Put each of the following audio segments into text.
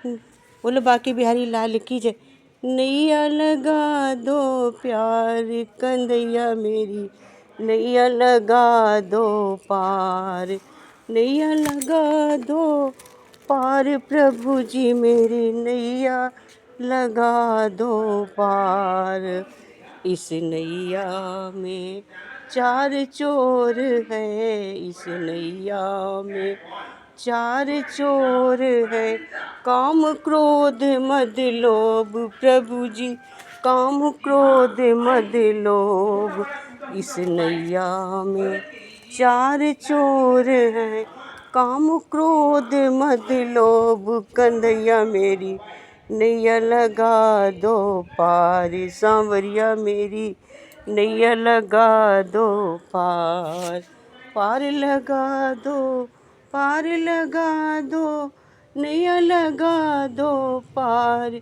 बोलो बाकी बिहारी लाल की जय। नैया लगा दो प्यार कंदैया मेरी, नैया लगा दो पार, नैया लगा दो पार प्रभु जी मेरी, नैया लगा दो पार। इस नैया में चार चोर है, इस नैया में चार चोर है, काम क्रोध मद लोभ प्रभु जी, काम क्रोध मद लोभ। इस नैया में चार चोर हैं, काम क्रोध मद लोभ कंदैया मेरी, नैया लगा दो पार सांवरिया मेरी, नैया लगा दो पार, पार लगा दो, पार लगा दो, नैया लगा दो पार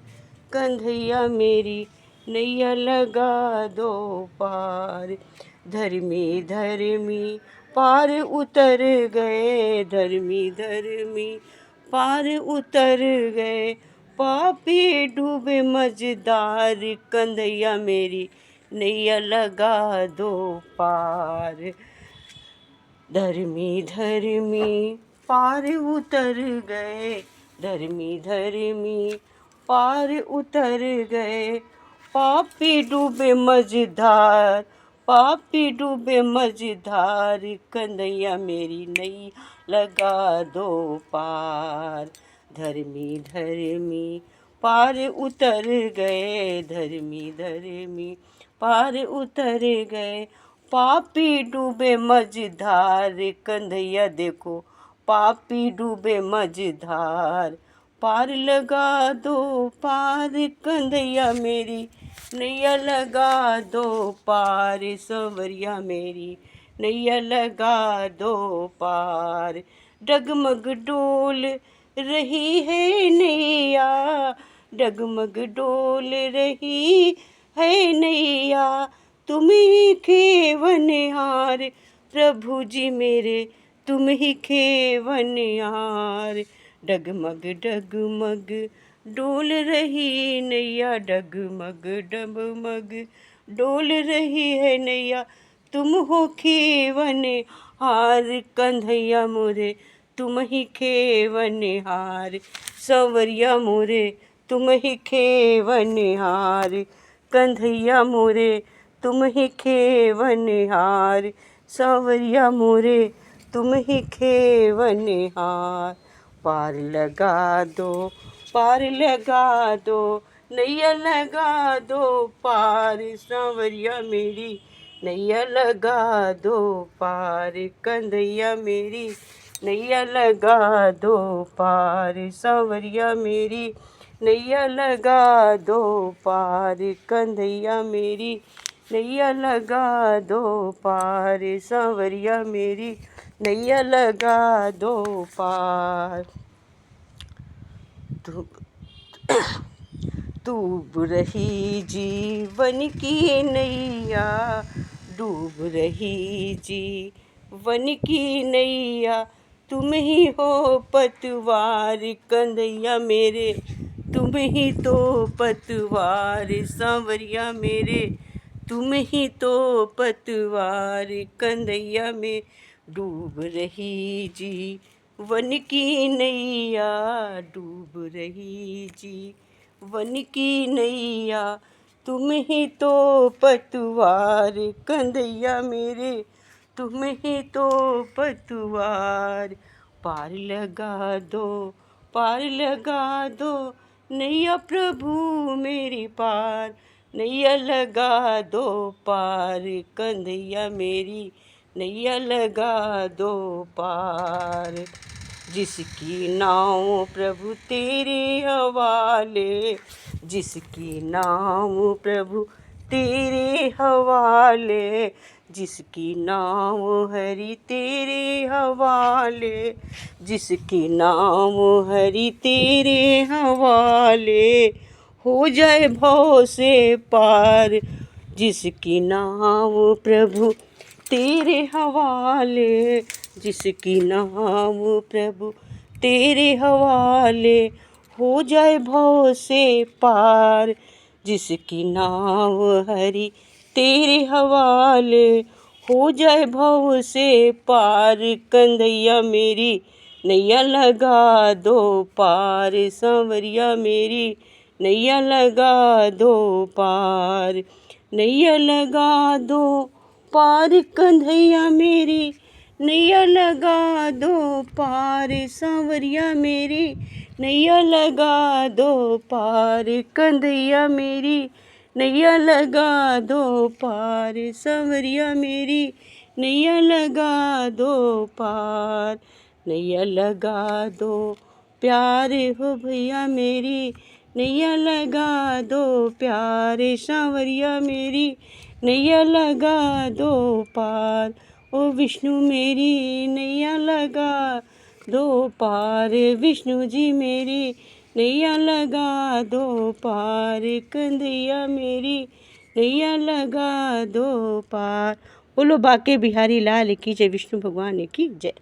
कंधैया मेरी, नैया लगा दो पार। धर्मी धर्मी पार उतर गए, धर्मी धर्मी पार उतर गए, पापी डूबे मझधार कंधैया मेरी, नैया लगा दो पार। धर्मी धर्मी पार उतर गए, धर्मी धर्मी पार उतर गए, पापी डूबे मझधार, पापी डूबे मझधार कन्हैया मेरी, नैया लगा दो पार। धर्मी धर्मी पार उतर गए, धर्मी धर्मी पार उतर गए, पापी डूबे मझधार कन्हैया देखो, पापी डूबे मझधार। पार लगा दो पार कन्हैया मेरी, नैया लगा दो पार संवरिया मेरी, नैया लगा दो पार। डगमग डोल रही है नैया, डगमग डोल रही है नैया, तुम ही खेवनहार प्रभु जी मेरे, तुम ही खेवनहार। डगमग डगमग डोल रही नैया, डगमग डगमग डोल रही है नैया, तुम हो खेवनहार कन्हैया मोरे, तुम ही खेवनहार संवरिया मोरे, तुम ही खेवनहार कन्हैया मोरे, तुम ही खेवनहार सांवरिया मोरे, तुम ही खेवनहार। पार लगा दो, पार लगा दो, नैया लगा दो पार सांवरिया मेरी, नैया लगा दो पार कन्हैया मेरी, नैया लगा दो पार सांवरिया मेरी, नैया लगा दो पार कन्हैया मेरी, नैया लगा दो पार सांवरिया मेरी, नैया लगा दो पार। डूब रही जीवन की नैया, डूब रही जीवन की नैया, तुम ही हो पतवार कन्हैया मेरे, तुम ही तो पतवार सांवरिया मेरे, तुम ही तो पतवार कन्हैया में। डूब रही जीवन की नैया, डूब रही जीवन की नैया, तुम ही तो पतवार कन्हैया मेरे, तुम ही तो पतवार। पार लगा दो, पार लगा दो, नैया प्रभु मेरी पार, नैया लगा दो पार कन्हैया मेरी, नैया लगा दो पार। जिसकी नाव प्रभु तेरे हवाले, जिसकी नाव प्रभु तेरे हवाले, जिसकी नाव हरि तेरे हवाले, जिसकी नाव हरि तेरे हवाले, हो जाए भव से पार। जिसकी नाव प्रभु तेरे हवाले, जिसकी नाव प्रभु तेरे हवाले, हो जाए भव से पार। जिसकी नाव हरि तेरे हवाले, हो जाए भव से पार। कंधैया मेरी नैया लगा दो पार, सांवरिया मेरी नैया लगा दो पार। नैया लगा दो पार कंधैया मेरी नैया लगा दो पार, सांवरिया मेरी नैया लगा दो पार। कंधैया मेरी नैया लगा दो पार, सांवरिया मेरी नैया लगा दो पार। नैया लगा दो प्यार हो भैया मेरी नैया लगा दो प्यार, सांवरिया मेरी नैया लगा दो पार। ओ विष्णु मेरी नैया लगा दो पार, विष्णु जी मेरी नैया लगा दो पार। कंधैया मेरी नैया लगा दो पार। बोलो बाके बिहारी लाल की जय, विष्णु भगवान की जय।